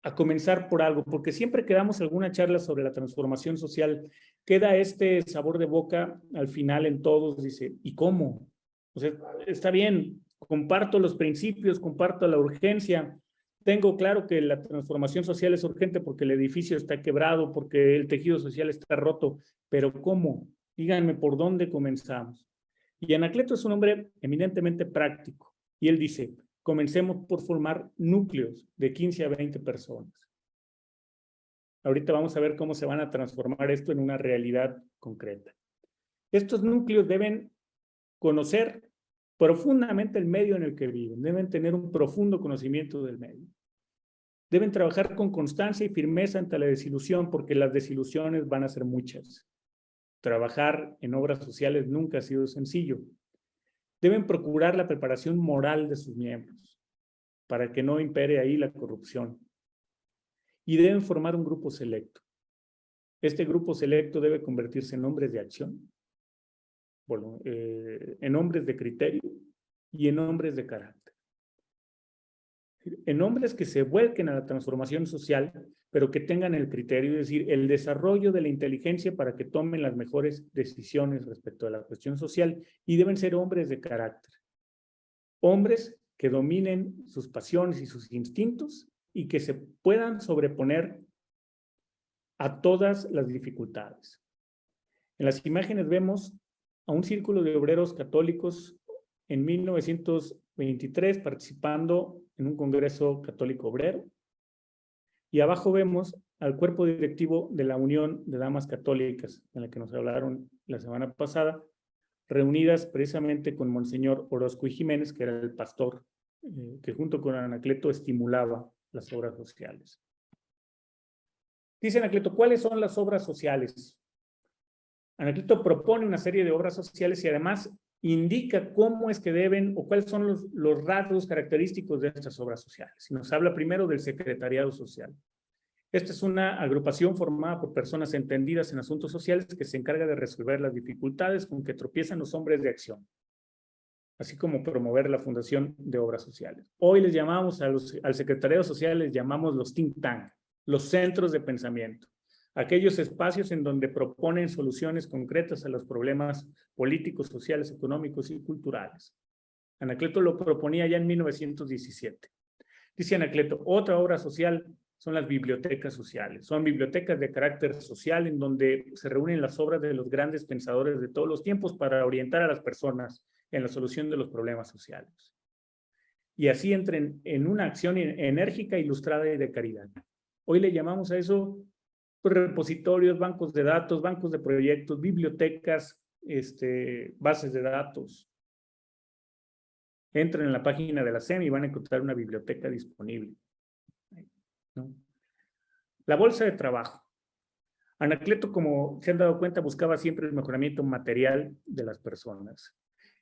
a comenzar por algo, porque siempre que damos alguna charla sobre la transformación social, queda este sabor de boca al final en todos, dice, ¿y cómo? O sea, está bien, comparto los principios, comparto la urgencia, tengo claro que la transformación social es urgente porque el edificio está quebrado, porque el tejido social está roto, pero ¿cómo? Díganme por dónde comenzamos. Y Anacleto es un hombre eminentemente práctico, y él dice, comencemos por formar núcleos de 15 a 20 personas. Ahorita vamos a ver cómo se van a transformar esto en una realidad concreta. Estos núcleos deben conocer profundamente el medio en el que viven, deben tener un profundo conocimiento del medio. Deben trabajar con constancia y firmeza ante la desilusión, porque las desilusiones van a ser muchas. Trabajar en obras sociales nunca ha sido sencillo. Deben procurar la preparación moral de sus miembros para que no impere ahí la corrupción. Y deben formar un grupo selecto. Este grupo selecto debe convertirse en hombres de acción, en hombres de criterio y en hombres de carácter. En hombres que se vuelquen a la transformación social, pero que tengan el criterio, es decir, el desarrollo de la inteligencia para que tomen las mejores decisiones respecto a la cuestión social, y deben ser hombres de carácter. Hombres que dominen sus pasiones y sus instintos y que se puedan sobreponer a todas las dificultades. En las imágenes vemos a un círculo de obreros católicos en 1923 participando en un congreso católico obrero, y abajo vemos al cuerpo directivo de la Unión de Damas Católicas, en la que nos hablaron la semana pasada, reunidas precisamente con Monseñor Orozco y Jiménez, que era el pastor que junto con Anacleto estimulaba las obras sociales. Dice Anacleto, ¿cuáles son las obras sociales? Anacleto propone una serie de obras sociales y además indica cómo es que deben o cuáles son los rasgos característicos de estas obras sociales. Y nos habla primero del secretariado social. Esta es una agrupación formada por personas entendidas en asuntos sociales que se encarga de resolver las dificultades con que tropiezan los hombres de acción, así como promover la fundación de obras sociales. Hoy les llamamos al secretariado social, les llamamos los think tank, los centros de pensamiento, aquellos espacios en donde proponen soluciones concretas a los problemas políticos, sociales, económicos y culturales. Anacleto lo proponía ya en 1917. Dice Anacleto, otra obra social son las bibliotecas sociales. Son bibliotecas de carácter social en donde se reúnen las obras de los grandes pensadores de todos los tiempos para orientar a las personas en la solución de los problemas sociales. Y así entren en una acción enérgica, ilustrada y de caridad. Hoy le llamamos a eso pues, repositorios, bancos de datos, bancos de proyectos, bibliotecas, bases de datos. Entren en la página de la SEM y van a encontrar una biblioteca disponible, ¿no? La bolsa de trabajo. Anacleto, como se han dado cuenta, buscaba siempre el mejoramiento material de las personas.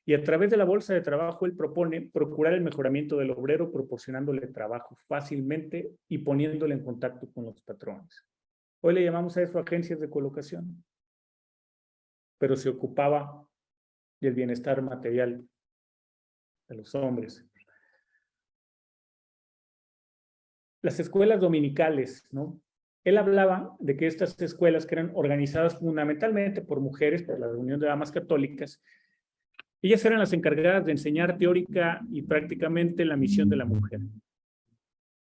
Y a través de la bolsa de trabajo, él propone procurar el mejoramiento del obrero, proporcionándole trabajo fácilmente y poniéndole en contacto con los patrones. Hoy le llamamos a eso agencias de colocación. Pero se ocupaba del bienestar material de los hombres. Las escuelas dominicales, ¿no? Él hablaba de que estas escuelas, que eran organizadas fundamentalmente por mujeres, por la Unión de Damas Católicas, ellas eran las encargadas de enseñar teórica y prácticamente la misión de la mujer.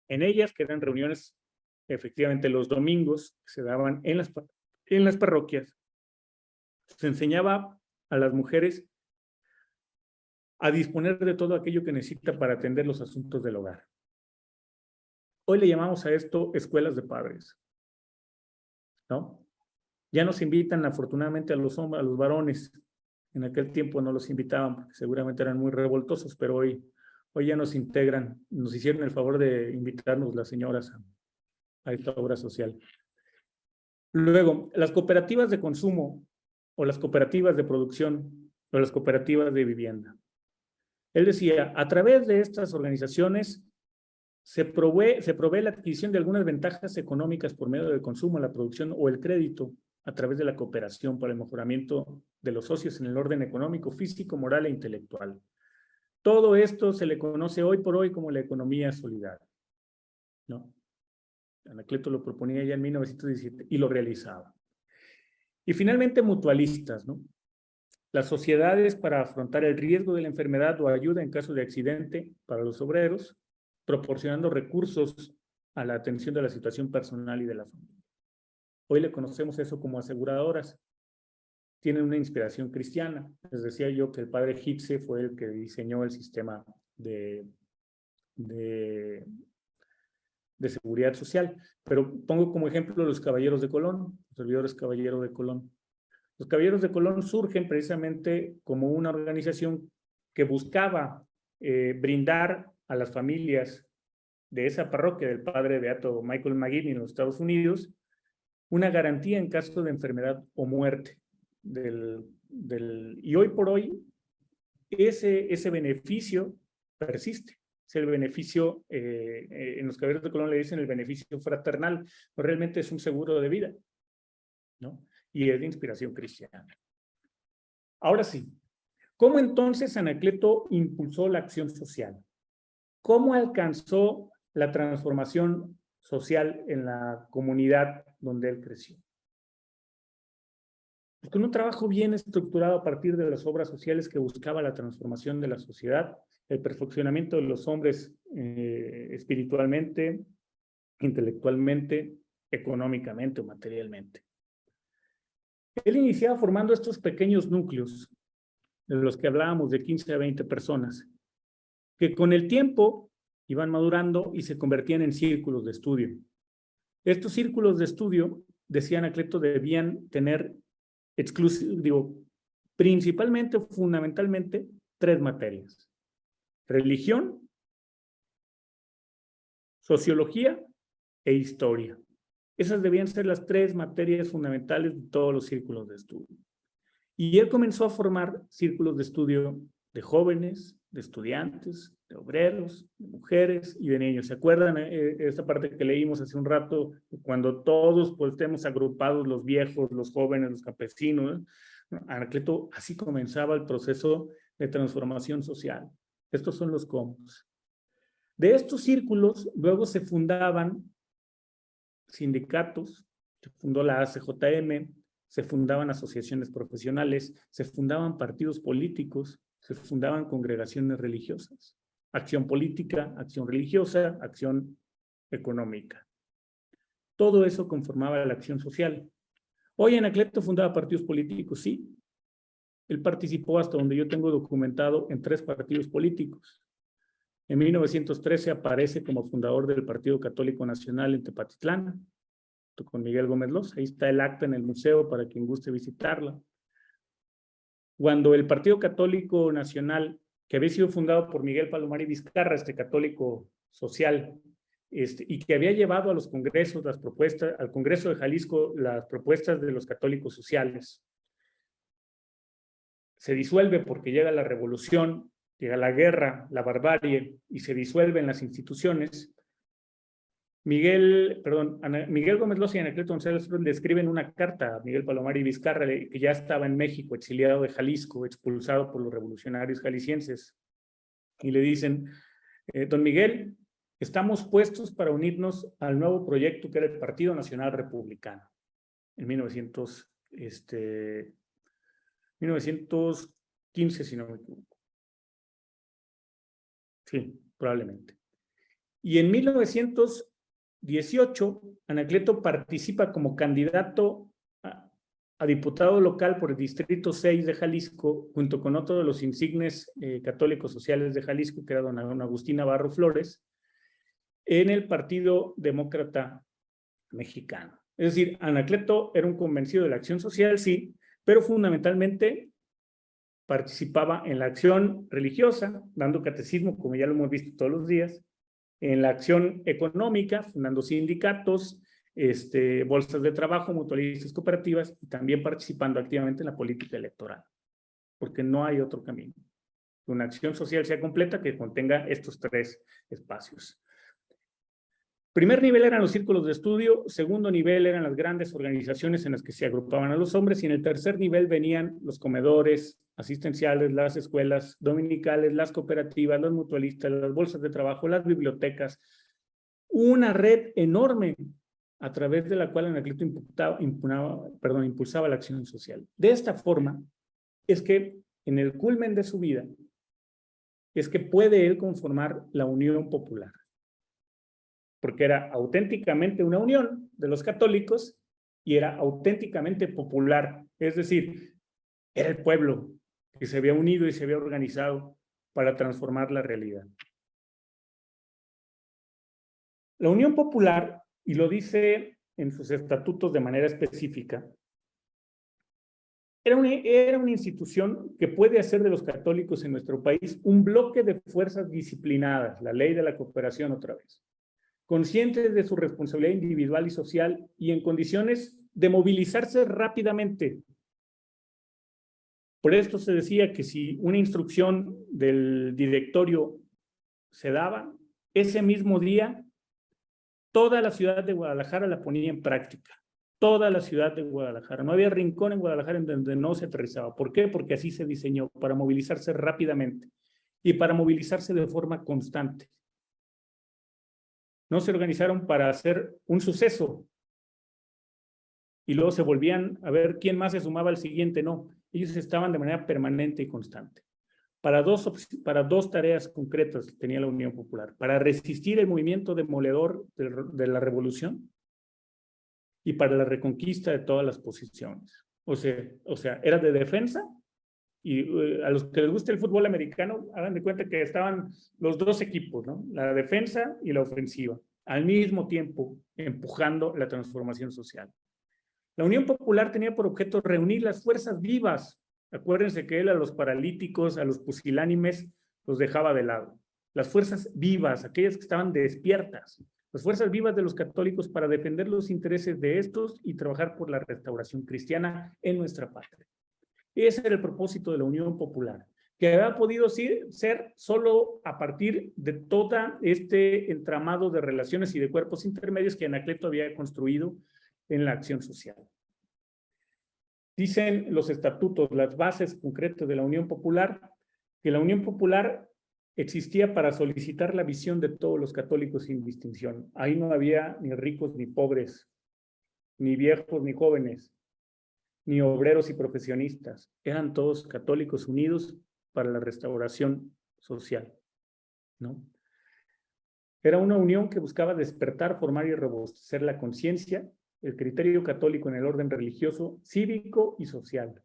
En ellas, que eran reuniones efectivamente los domingos, que se daban en las parroquias, se enseñaba a las mujeres a disponer de todo aquello que necesita para atender los asuntos del hogar. Hoy le llamamos a esto escuelas de padres, ¿no? Ya nos invitan afortunadamente a los hombres, a los varones. En aquel tiempo no los invitaban porque seguramente eran muy revoltosos, pero hoy ya nos integran, nos hicieron el favor de invitarnos las señoras a esta obra social. Luego, las cooperativas de consumo o las cooperativas de producción o las cooperativas de vivienda. Él decía, a través de estas organizaciones se provee la adquisición de algunas ventajas económicas por medio del consumo, la producción o el crédito a través de la cooperación para el mejoramiento de los socios en el orden económico, físico, moral e intelectual. Todo esto se le conoce hoy por hoy como la economía solidaria, ¿no? Anacleto lo proponía ya en 1917 y lo realizaba. Y finalmente, mutualistas, ¿no? Las sociedades para afrontar el riesgo de la enfermedad o ayuda en caso de accidente para los obreros, proporcionando recursos a la atención de la situación personal y de la familia. Hoy le conocemos eso como aseguradoras. Tienen una inspiración cristiana. Les decía yo que el padre Hitze fue el que diseñó el sistema de seguridad social. Pero pongo como ejemplo los Caballeros de Colón, los servidores Caballero de Colón. Los Caballeros de Colón surgen precisamente como una organización que buscaba brindar a las familias de esa parroquia del padre beato Michael McGivney en los Estados Unidos una garantía en caso de enfermedad o muerte. Y hoy por hoy ese beneficio persiste. Es el beneficio, en los caballeros de Colón le dicen el beneficio fraternal, pero realmente es un seguro de vida, ¿no? Y es de inspiración cristiana. Ahora sí, ¿cómo entonces Anacleto impulsó la acción social? ¿Cómo alcanzó la transformación social en la comunidad donde él creció? Pues con un trabajo bien estructurado a partir de las obras sociales que buscaba la transformación de la sociedad, el perfeccionamiento de los hombres espiritualmente, intelectualmente, económicamente o materialmente. Él iniciaba formando estos pequeños núcleos, de los que hablábamos de 15 a 20 personas, que con el tiempo iban madurando y se convertían en círculos de estudio. Estos círculos de estudio, decía Anacleto, debían tener principalmente, fundamentalmente, 3 materias: religión, sociología e historia. Esas debían ser las 3 materias fundamentales de todos los círculos de estudio. Y él comenzó a formar círculos de estudio de jóvenes, de estudiantes, de obreros, de mujeres y de niños. ¿Se acuerdan esta parte que leímos hace un rato? Cuando todos pues estemos agrupados, los viejos, los jóvenes, los campesinos, ¿no? Anacleto así comenzaba el proceso de transformación social. Estos son los cómo. De estos círculos luego se fundaban sindicatos, se fundó la ACJM, se fundaban asociaciones profesionales, se fundaban partidos políticos, se fundaban congregaciones religiosas, acción política, acción religiosa, acción económica. Todo eso conformaba la acción social. Hoy Anacleto fundaba partidos políticos, sí. Él participó, hasta donde yo tengo documentado, en 3 partidos políticos. En 1913 aparece como fundador del Partido Católico Nacional en Tepatitlán, con Miguel Gómez Loza. Ahí está el acta en el museo para quien guste visitarla. Cuando el Partido Católico Nacional, que había sido fundado por Miguel Palomar y Vizcarra, este católico social, y que había llevado a los congresos las propuestas, al Congreso de Jalisco, las propuestas de los católicos sociales, se disuelve porque llega la revolución, llega la guerra, la barbarie, y se disuelven las instituciones. Miguel Gómez Loza y Anacleto González le escriben una carta a Miguel Palomar y Vizcarra, que ya estaba en México, exiliado de Jalisco, expulsado por los revolucionarios jaliscienses, y le dicen: don Miguel, estamos puestos para unirnos al nuevo proyecto que era el Partido Nacional Republicano, en 1915, si no me equivoco. Sí, probablemente. Y en 1918, Anacleto participa como candidato a diputado local por el Distrito 6 de Jalisco, junto con otro de los insignes católicos sociales de Jalisco, que era don Agustín Navarro Flores, en el Partido Demócrata Mexicano. Es decir, Anacleto era un convencido de la acción social, sí, pero fundamentalmente participaba en la acción religiosa, dando catecismo, como ya lo hemos visto todos los días, en la acción económica, fundando sindicatos, bolsas de trabajo, mutualistas, cooperativas, y también participando activamente en la política electoral, porque no hay otro camino. Una acción social sea completa que contenga estos 3 espacios. Primer nivel eran los círculos de estudio, segundo nivel eran las grandes organizaciones en las que se agrupaban a los hombres, y en el tercer nivel venían los comedores asistenciales, las escuelas dominicales, las cooperativas, los mutualistas, las bolsas de trabajo, las bibliotecas, una red enorme a través de la cual Anacleto impulsaba la acción social. De esta forma es que en el culmen de su vida es que puede él conformar la Unión Popular, porque era auténticamente una unión de los católicos y era auténticamente popular, es decir, era el pueblo que se había unido y se había organizado para transformar la realidad. La Unión Popular, y lo dice en sus estatutos de manera específica, era una institución que puede hacer de los católicos en nuestro país un bloque de fuerzas disciplinadas, la ley de la cooperación otra vez, conscientes de su responsabilidad individual y social y en condiciones de movilizarse rápidamente Por esto se decía que si una instrucción del directorio se daba, ese mismo día, toda la ciudad de Guadalajara la ponía en práctica. Toda la ciudad de Guadalajara. No había rincón en Guadalajara en donde no se aterrizaba. ¿Por qué? Porque así se diseñó, para movilizarse rápidamente y para movilizarse de forma constante. No se organizaron para hacer un suceso y luego se volvían a ver quién más se sumaba al siguiente. No, ellos estaban de manera permanente y constante. Para dos tareas concretas tenía la Unión Popular: para resistir el movimiento demoledor de la revolución y para la reconquista de todas las posiciones. O sea, era de defensa, y a los que les gusta el fútbol americano, hagan de cuenta que estaban los dos equipos, ¿no? La defensa y la ofensiva, al mismo tiempo empujando la transformación social. La Unión Popular tenía por objeto reunir las fuerzas vivas. Acuérdense que él a los paralíticos, a los pusilánimes, los dejaba de lado. Las fuerzas vivas, aquellas que estaban despiertas, las fuerzas vivas de los católicos para defender los intereses de estos y trabajar por la restauración cristiana en nuestra patria. Ese era el propósito de la Unión Popular, que había podido ser solo a partir de todo este entramado de relaciones y de cuerpos intermedios que Anacleto había construido en la acción social. Dicen los estatutos, las bases concretas de la Unión Popular, que la Unión Popular existía para solicitar la visión de todos los católicos sin distinción. Ahí no había ni ricos ni pobres, ni viejos ni jóvenes, ni obreros y profesionistas. Eran todos católicos unidos para la restauración social, ¿no? Era una unión que buscaba despertar, formar y robustecer la conciencia, el criterio católico en el orden religioso, cívico y social.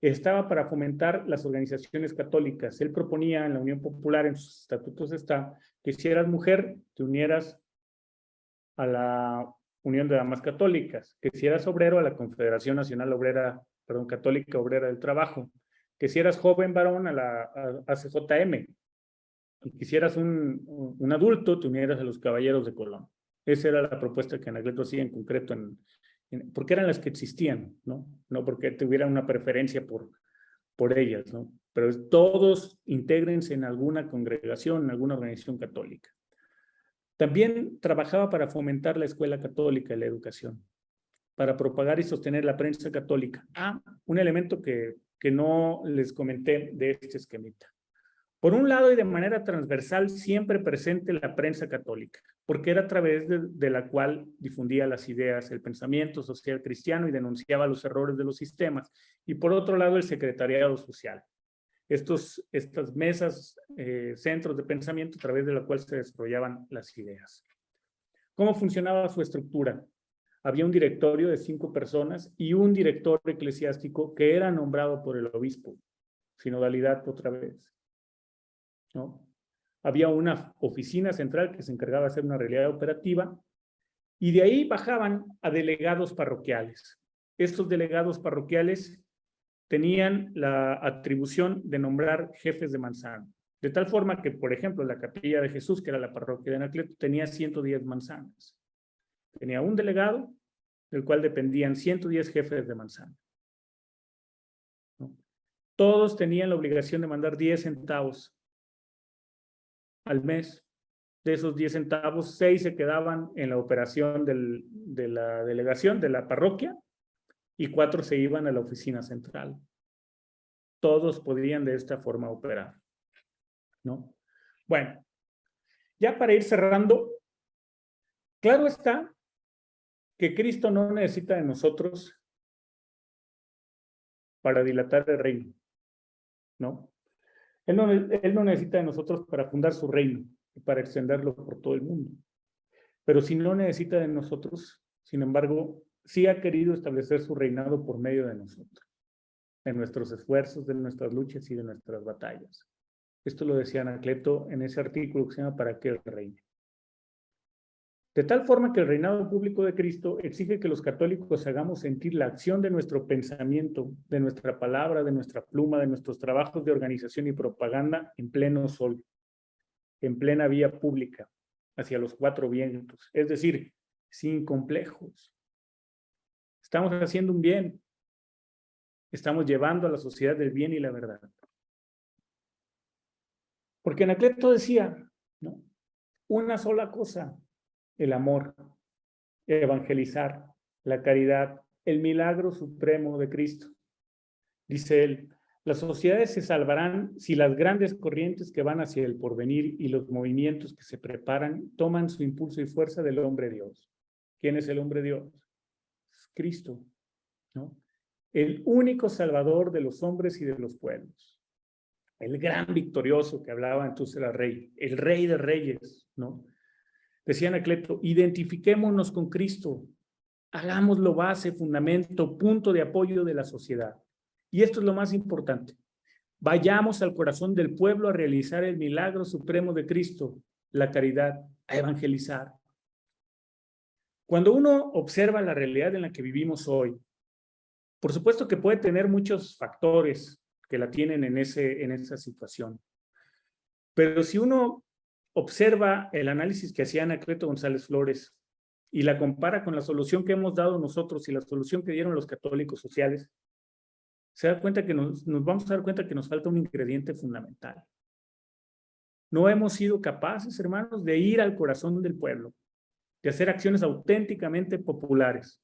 Estaba para fomentar las organizaciones católicas. Él proponía en la Unión Popular, en sus estatutos está, que si eras mujer, te unieras a la Unión de Damas Católicas, que si eras obrero, a la Confederación Nacional Católica Obrera del Trabajo, que si eras joven varón, a la ACJM, y que si eras un adulto, te unieras a los Caballeros de Colón. Esa era la propuesta que Anacleto hacía en concreto, porque eran las que existían, ¿no? No porque tuvieran una preferencia por ellas, ¿no? Pero todos intégrense en alguna congregación, en alguna organización católica. También trabajaba para fomentar la escuela católica y la educación, para propagar y sostener la prensa católica. Un elemento que no les comenté de este esquemita. Por un lado y de manera transversal, siempre presente la prensa católica, porque era a través de la cual difundía las ideas, el pensamiento social cristiano y denunciaba los errores de los sistemas. Y por otro lado, el secretariado social. Estas mesas, centros de pensamiento a través de la cual se desarrollaban las ideas. ¿Cómo funcionaba su estructura? Había un directorio de 5 personas y un director eclesiástico que era nombrado por el obispo, sinodalidad otra vez, ¿no? Había una oficina central que se encargaba de hacer una realidad operativa y de ahí bajaban a delegados parroquiales. Estos delegados parroquiales tenían la atribución de nombrar jefes de manzana. De tal forma que, por ejemplo, la Capilla de Jesús, que era la parroquia de Anacleto, tenía 110 manzanas. Tenía un delegado, del cual dependían 110 jefes de manzana, ¿no? Todos tenían la obligación de mandar 10 centavos al mes. De esos 10 centavos, 6 se quedaban en la operación de la delegación, de la parroquia, y 4 se iban a la oficina central. Todos podían de esta forma operar, ¿no? Bueno, ya para ir cerrando, claro está que Cristo no necesita de nosotros para dilatar el reino, ¿no? Él no necesita de nosotros para fundar su reino y para extenderlo por todo el mundo. Pero si no necesita de nosotros, sin embargo, sí ha querido establecer su reinado por medio de nosotros, de nuestros esfuerzos, de nuestras luchas y de nuestras batallas. Esto lo decía Anacleto en ese artículo que se llama ¿Para qué el reino? De tal forma que el reinado público de Cristo exige que los católicos hagamos sentir la acción de nuestro pensamiento, de nuestra palabra, de nuestra pluma, de nuestros trabajos de organización y propaganda en pleno sol, en plena vía pública, hacia los 4 vientos, es decir, sin complejos. Estamos haciendo un bien. estamos llevando a la sociedad del bien y la verdad. Porque Anacleto decía, ¿no? Una sola cosa, el amor, evangelizar, la caridad, el milagro supremo de Cristo. Dice él, las sociedades se salvarán si las grandes corrientes que van hacia el porvenir y los movimientos que se preparan toman su impulso y fuerza del hombre Dios. ¿Quién es el hombre Dios? Es Cristo, ¿no? El único salvador de los hombres y de los pueblos. El gran victorioso que hablaba entonces era el rey de reyes, ¿no? Decía Anacleto, identifiquémonos con Cristo, hagámoslo base, fundamento, punto de apoyo de la sociedad. Y esto es lo más importante. Vayamos al corazón del pueblo a realizar el milagro supremo de Cristo, la caridad, a evangelizar. Cuando uno observa la realidad en la que vivimos hoy, por supuesto que puede tener muchos factores que la tienen en esa situación. Pero si uno observa el análisis que hacía Anacleto González Flores y la compara con la solución que hemos dado nosotros y la solución que dieron los católicos sociales, se da cuenta que nos vamos a dar cuenta que nos falta un ingrediente fundamental. No hemos sido capaces, hermanos, de ir al corazón del pueblo, de hacer acciones auténticamente populares,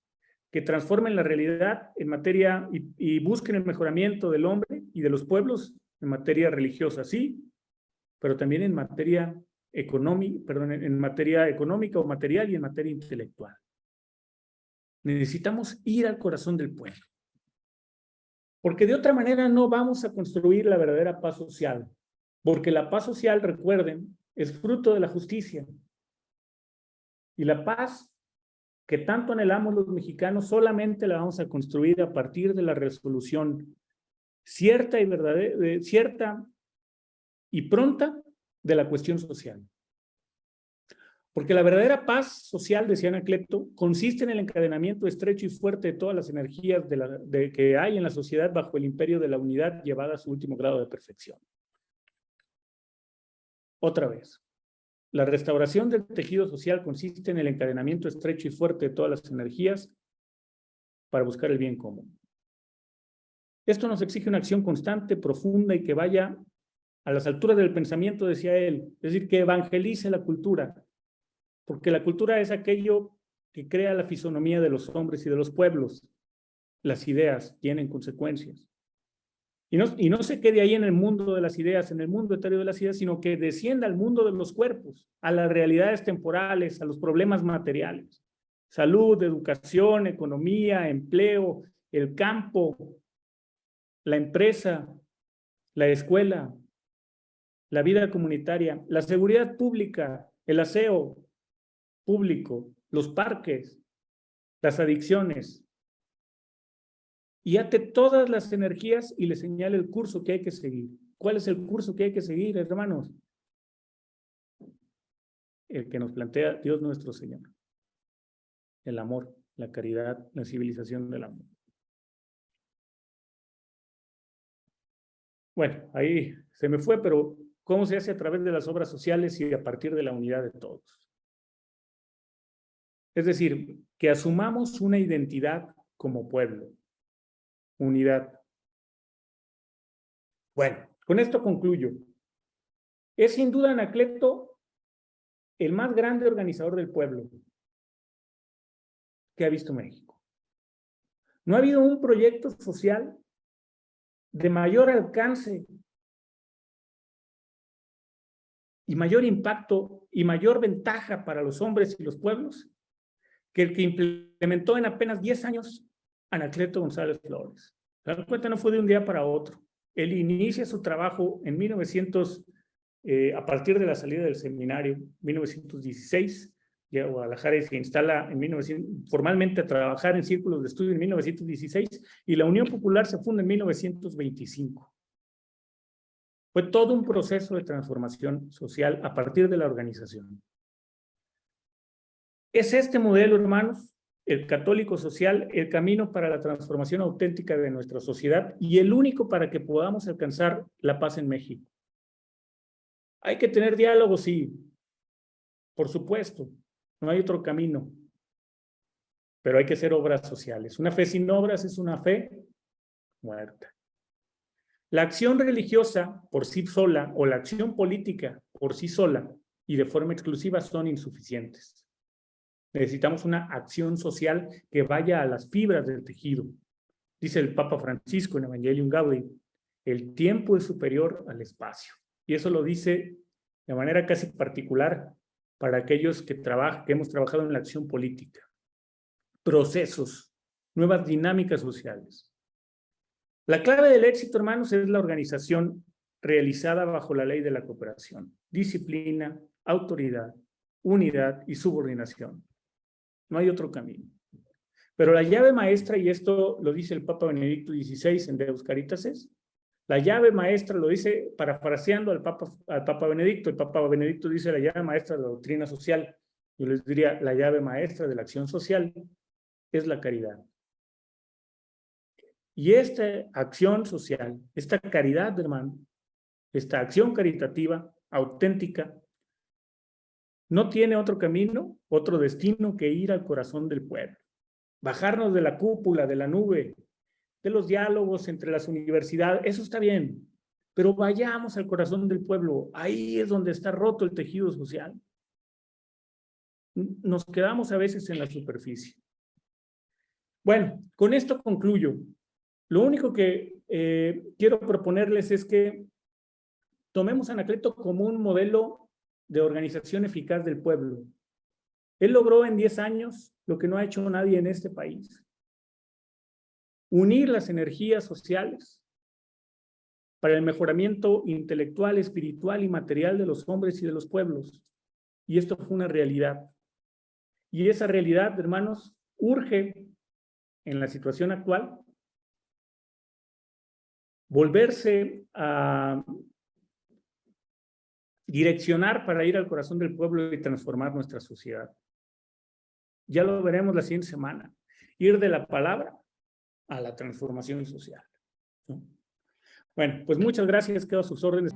que transformen la realidad en materia y busquen el mejoramiento del hombre y de los pueblos en materia religiosa, sí, pero también en materia económica o material y en materia intelectual. Necesitamos ir al corazón del pueblo. Porque de otra manera no vamos a construir la verdadera paz social. Porque la paz social, recuerden, es fruto de la justicia. Y la paz que tanto anhelamos los mexicanos solamente la vamos a construir a partir de la resolución cierta y verdadera, cierta y pronta de la cuestión social. Porque la verdadera paz social, decía Anacleto, consiste en el encadenamiento estrecho y fuerte de todas las energías que hay en la sociedad bajo el imperio de la unidad llevada a su último grado de perfección. Otra vez, la restauración del tejido social consiste en el encadenamiento estrecho y fuerte de todas las energías para buscar el bien común. Esto nos exige una acción constante, profunda y que vaya a las alturas del pensamiento, decía él, es decir, que evangelice la cultura, porque la cultura es aquello que crea la fisonomía de los hombres y de los pueblos. Las ideas tienen consecuencias. Y no se quede ahí en el mundo de las ideas, en el mundo etéreo de las ideas, sino que descienda al mundo de los cuerpos, a las realidades temporales, a los problemas materiales. Salud, educación, economía, empleo, el campo, la empresa, la escuela, la vida comunitaria, la seguridad pública, el aseo público, los parques, las adicciones. Y ate todas las energías y le señale el curso que hay que seguir. ¿Cuál es el curso que hay que seguir, hermanos? El que nos plantea Dios nuestro Señor. El amor, la caridad, la civilización del amor. Bueno, ahí se me fue, pero ¿cómo se hace? A través de las obras sociales y a partir de la unidad de todos. Es decir, que asumamos una identidad como pueblo. Unidad. Bueno, con esto concluyo. Es sin duda Anacleto el más grande organizador del pueblo que ha visto México. No ha habido un proyecto social de mayor alcance y mayor impacto y mayor ventaja para los hombres y los pueblos que el que implementó en apenas 10 años Anacleto González Flores. Se dan cuenta, no fue de un día para otro. Él inicia su trabajo en 1900, a partir de la salida del seminario, 1916, llega a Guadalajara y se instala formalmente a trabajar en círculos de estudio en 1916 y la Unión Popular se funda en 1925. Fue todo un proceso de transformación social a partir de la organización. ¿Es este modelo, hermanos, el católico social, el camino para la transformación auténtica de nuestra sociedad y el único para que podamos alcanzar la paz en México? Hay que tener diálogo, sí, por supuesto, no hay otro camino, pero hay que hacer obras sociales. Una fe sin obras es una fe muerta. La acción religiosa por sí sola o la acción política por sí sola y de forma exclusiva son insuficientes. Necesitamos una acción social que vaya a las fibras del tejido. Dice el Papa Francisco en Evangelium Gaudium, el tiempo es superior al espacio. Y eso lo dice de manera casi particular para aquellos que hemos trabajado en la acción política. Procesos, nuevas dinámicas sociales. La clave del éxito, hermanos, es la organización realizada bajo la ley de la cooperación. Disciplina, autoridad, unidad y subordinación. No hay otro camino. Pero la llave maestra, y esto lo dice el Papa Benedicto XVI en Deus Caritas, la llave maestra, lo dice parafraseando al Papa Benedicto. El Papa Benedicto dice la llave maestra de la doctrina social. Yo les diría, la llave maestra de la acción social es la caridad. Y esta acción social, esta caridad, hermano, esta acción caritativa, auténtica, no tiene otro camino, otro destino que ir al corazón del pueblo. Bajarnos de la cúpula, de la nube, de los diálogos entre las universidades, eso está bien, pero vayamos al corazón del pueblo, ahí es donde está roto el tejido social. Nos quedamos a veces en la superficie. Bueno, con esto concluyo. Lo único que quiero proponerles es que tomemos a Anacleto como un modelo de organización eficaz del pueblo. Él logró en 10 años lo que no ha hecho nadie en este país. Unir las energías sociales para el mejoramiento intelectual, espiritual y material de los hombres y de los pueblos. Y esto fue una realidad. Y esa realidad, hermanos, urge en la situación actual volverse a direccionar para ir al corazón del pueblo y transformar nuestra sociedad. Ya lo veremos la siguiente semana. Ir de la palabra a la transformación social, ¿no? Bueno, pues muchas gracias, quedo a sus órdenes.